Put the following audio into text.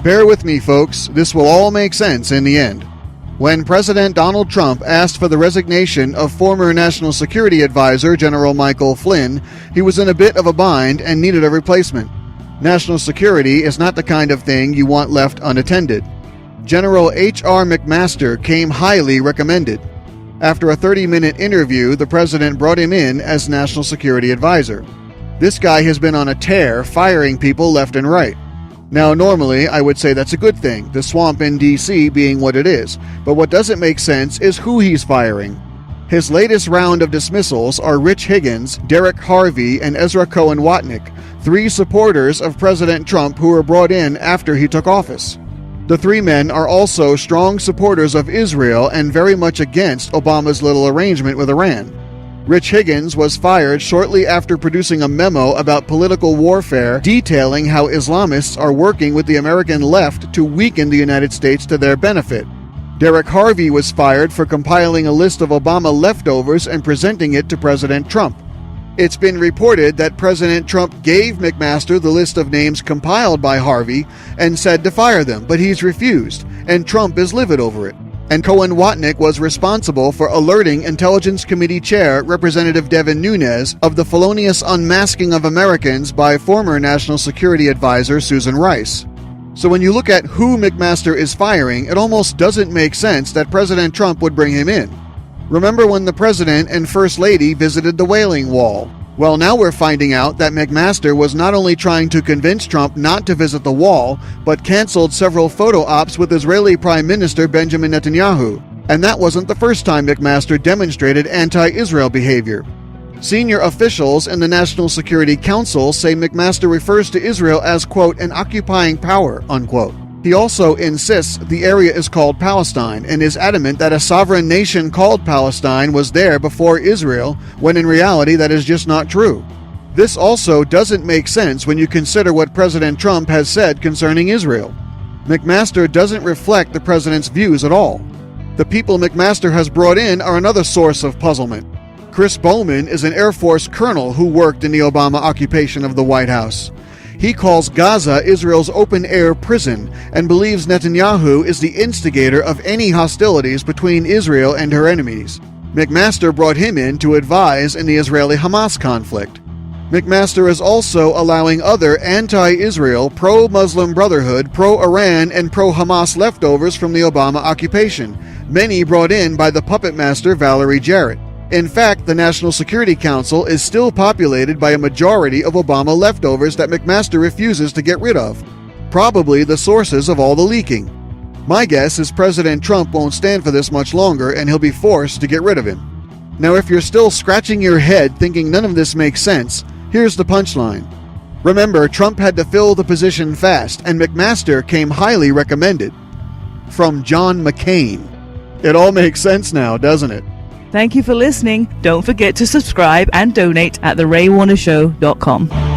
Bear with me, folks. This will all make sense in the end. When President Donald Trump asked for the resignation of former National Security Advisor General Michael Flynn, he was in a bit of a bind and needed a replacement. National security is not the kind of thing you want left unattended. General HR McMaster came highly recommended. After a 30-minute interview, the president brought him in as National Security Advisor. This guy has been on a tear, firing people left and right. Now, normally, I would say that's a good thing, the swamp in D.C. being what it is, but what doesn't make sense is who he's firing. His latest round of dismissals are Rich Higgins, Derek Harvey, and Ezra Cohen-Watnick, 3 supporters of President Trump who were brought in after he took office. The 3 men are also strong supporters of Israel and very much against Obama's little arrangement with Iran. Rich Higgins was fired shortly after producing a memo about political warfare detailing how Islamists are working with the American left to weaken the United States to their benefit. Derek Harvey was fired for compiling a list of Obama leftovers and presenting it to President Trump. It's been reported that President Trump gave McMaster the list of names compiled by Harvey and said to fire them, but he's refused, and Trump is livid over it. And Cohen-Watnick was responsible for alerting Intelligence Committee Chair Representative Devin Nunes of the felonious unmasking of Americans by former National Security Advisor Susan Rice. So when you look at who McMaster is firing, it almost doesn't make sense that President Trump would bring him in. Remember when the President and First Lady visited the Wailing Wall? Well, now we're finding out that McMaster was not only trying to convince Trump not to visit the wall, but canceled several photo ops with Israeli Prime Minister Benjamin Netanyahu. And that wasn't the first time McMaster demonstrated anti-Israel behavior. Senior officials in the National Security Council say McMaster refers to Israel as, quote, an occupying power, unquote. He also insists the area is called Palestine and is adamant that a sovereign nation called Palestine was there before Israel, when in reality that is just not true. This also doesn't make sense when you consider what President Trump has said concerning Israel. McMaster doesn't reflect the president's views at all. The people McMaster has brought in are another source of puzzlement. Chris Bowman is an Air Force colonel who worked in the Obama occupation of the White House. He calls Gaza Israel's open-air prison and believes Netanyahu is the instigator of any hostilities between Israel and her enemies. McMaster brought him in to advise in the Israeli-Hamas conflict. McMaster is also allowing other anti-Israel, pro-Muslim Brotherhood, pro-Iran, and pro-Hamas leftovers from the Obama occupation, many brought in by the puppet master Valerie Jarrett. In fact, the National Security Council is still populated by a majority of Obama leftovers that McMaster refuses to get rid of. Probably the sources of all the leaking. My guess is President Trump won't stand for this much longer and he'll be forced to get rid of him. Now, if you're still scratching your head thinking none of this makes sense, here's the punchline. Remember, Trump had to fill the position fast, and McMaster came highly recommended. From John McCain. It all makes sense now, doesn't it? Thank you for listening. Don't forget to subscribe and donate at theraywarnershow.com.